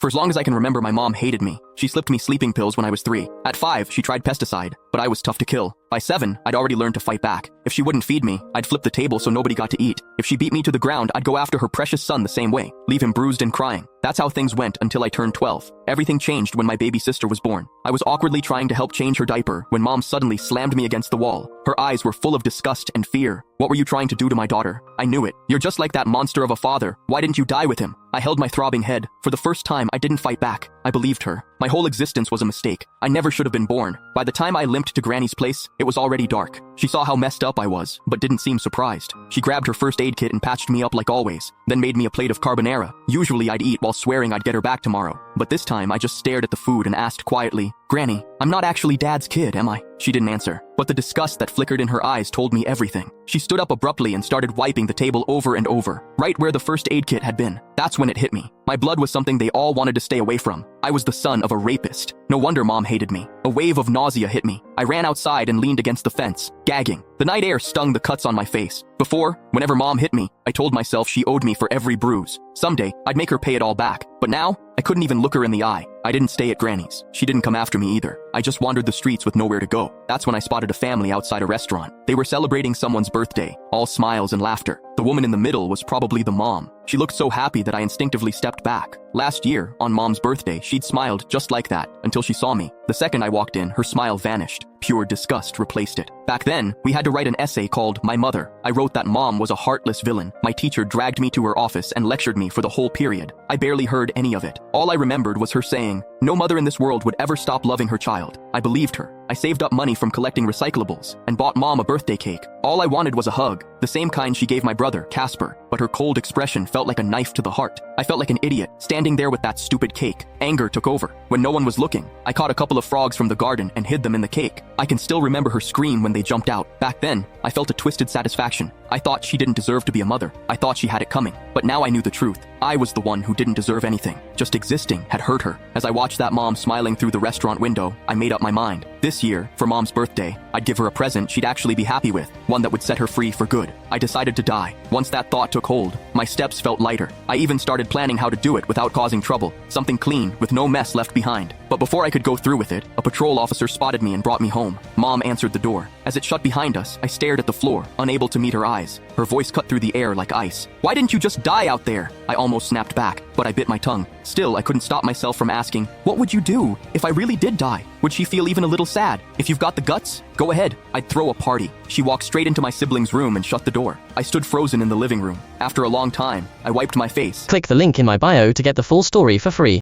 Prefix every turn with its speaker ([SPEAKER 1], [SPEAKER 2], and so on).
[SPEAKER 1] For as long as I can remember, my mom hated me. She slipped me sleeping pills when I was 3. At 5, she tried pesticide, but I was tough to kill. By 7, I'd already learned to fight back. If she wouldn't feed me, I'd flip the table so nobody got to eat. If she beat me to the ground, I'd go after her precious son the same way, leave him bruised and crying. That's how things went until I turned 12. Everything changed when my baby sister was born. I was awkwardly trying to help change her diaper when mom suddenly slammed me against the wall. Her eyes were full of disgust and fear. What were you trying to do to my daughter? I knew it. You're just like that monster of a father. Why didn't you die with him? I held my throbbing head. For the first time, I didn't fight back. I believed her. My whole existence was a mistake. I never should have been born. By the time I limped to Granny's place, it was already dark. She saw how messed up I was, but didn't seem surprised. She grabbed her first aid kit and patched me up like always, then made me a plate of carbonara. Usually I'd eat while swearing I'd get her back tomorrow. But this time I just stared at the food and asked quietly, "Granny, I'm not actually Dad's kid, am I?" She didn't answer, but the disgust that flickered in her eyes told me everything. She stood up abruptly and started wiping the table over and over, right where the first aid kit had been. That's when it hit me. My blood was something they all wanted to stay away from. I was the son of a rapist. No wonder mom hated me. A wave of nausea hit me. I ran outside and leaned against the fence, gagging. The night air stung the cuts on my face. Before, whenever mom hit me, I told myself she owed me for every bruise. Someday, I'd make her pay it all back. But now, I couldn't even look her in the eye. I didn't stay at Granny's. She didn't come after me either. I just wandered the streets with nowhere to go. That's when I spotted a family outside a restaurant. They were celebrating someone's birthday, all smiles and laughter. The woman in the middle was probably the mom. She looked so happy that I instinctively stepped back. Last year, on mom's birthday, she'd smiled just like that until she saw me. The second I walked in, her smile vanished. Pure disgust replaced it. Back then, we had to write an essay called My Mother. I wrote that mom was a heartless villain. My teacher dragged me to her office and lectured me for the whole period. I barely heard any of it. All I remembered was her saying, "No mother in this world would ever stop loving her child." I believed her. I saved up money from collecting recyclables and bought mom a birthday cake. All I wanted was a hug, the same kind she gave my brother, Casper, but her cold expression felt like a knife to the heart. I felt like an idiot, standing there with that stupid cake. Anger took over. When no one was looking, I caught a couple of frogs from the garden and hid them in the cake. I can still remember her scream when they jumped out. Back then, I felt a twisted satisfaction. I thought she didn't deserve to be a mother. I thought she had it coming. But now I knew the truth. I was the one who didn't deserve anything. Just existing had hurt her. As I watched that mom smiling through the restaurant window, I made up my mind. This year, for mom's birthday, I'd give her a present she'd actually be happy with, one that would set her free for good. I decided to die. Once that thought took hold, my steps felt lighter. I even started planning how to do it without causing trouble. Something clean, with no mess left behind. But before I could go through with it, a patrol officer spotted me and brought me home. Mom answered the door. As it shut behind us, I stared at the floor, unable to meet her eyes. Her voice cut through the air like ice. "Why didn't you just die out there?" I almost snapped back, but I bit my tongue. Still, I couldn't stop myself from asking, "What would you do if I really did die? Would she feel even a little sad? If you've got the guts, go ahead. I'd throw a party." She walked straight into my sibling's room and shut the door. I stood frozen in the living room. After a long time, I wiped my face.
[SPEAKER 2] Click the link in my bio to get the full story for free.